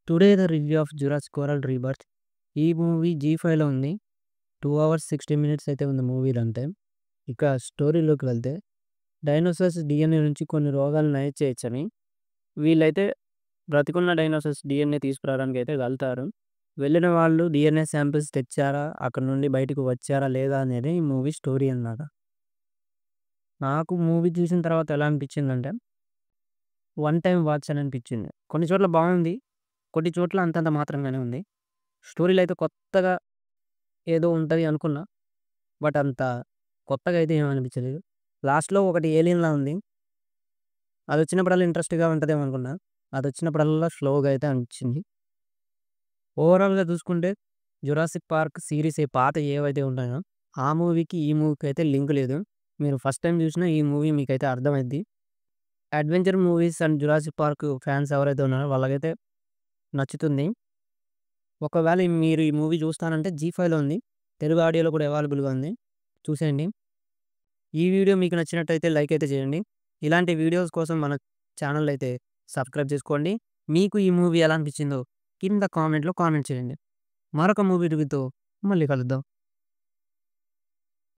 Today the review of 'Jurassic world rebirth'. ఈ movie జీ5లో ఉంది. 2 hours 60 minutes అయితే ఉంది మూవీ రన్ టైమ్. ఇక స్టోరీలోకి వెళ్తే డైనోసార్స్ డీఎన్ఏ నుంచి కొన్ని రోగాలను నయం చేయొచ్చని వీళ్ళైతే బ్రతికున్న డైనోసార్స్ డీఎన్ఏ తీసుకురావడానికి అయితే వెళ్తారు. వెళ్ళిన వాళ్ళు డీఎన్ఏ శాంపిల్స్ తెచ్చారా? అక్కడి నుండి బయటకు వచ్చారా లేదా అనేది ఈ మూవీ స్టోరీ అన్నమాట. నాకు మూవీ చూసిన తర్వాత ఎలా అనిపించిందంటే వన్ టైమ్ వాచ్ అని అనిపించింది. కొన్ని చోట్ల బాగుంది. కొన్ని చోట్ల అంతంత మాత్రంగానే ఉంది. స్టోరీలో అయితే కొత్తగా ఏదో ఉంటది అనుకున్నా. బట్ అంత కొత్తగా అయితే ఏమి అనిపించలేదు. లాస్ట్‌లో ఒకటి ఏలియన్‌లా ఉంది. అదొచ్చినప్పుడల్లా ఇంట్రెస్ట్‌గా ఉంటదేమో అనుకున్నా. అదొచ్చినప్పుడల్లా స్లోగా అయితే అనిపించింది. ఓవరాల్‌గా చూసుకుంటే 'జురాసిక్ పార్క్' సీరీస్ పాతయి ఏవైతే ఉన్నాయో ఆ మూవీకి, ఈ మూవీకి అయితే లింక్ లేదు. మీరు ఫస్ట్ టైమ్ చూసినా ఈ మూవీ మీకైతే అర్థమైద్ది. Adventure movies and 'Jurassic park' fans ఎవరైతే ఉన్నారో వాళ్ళకైతే నచ్చుతుంది. ఒకవేళ మీరు ఈ మూవీ చూస్తానంటే జీ5లో ఉంది. తెలుగు ఆడియోలో కూడా అవైలబుల్‌గా ఉంది. చూసేయండి. ఈ వీడియో మీకు నచ్చినట్టయితే లైక్ అయితే చేయండి. ఇలాంటి వీడియోస్ కోసం మన ఛానల్ అయితే సబ్స్క్రైబ్ చేసుకోండి. మీకు ఈ మూవీ ఎలా అనిపించిందో కింద కామెంట్‌లో కామెంట్ చేయండి. మరొక మూవీ రివ్యూతో మళ్ళీ కలుద్దాం.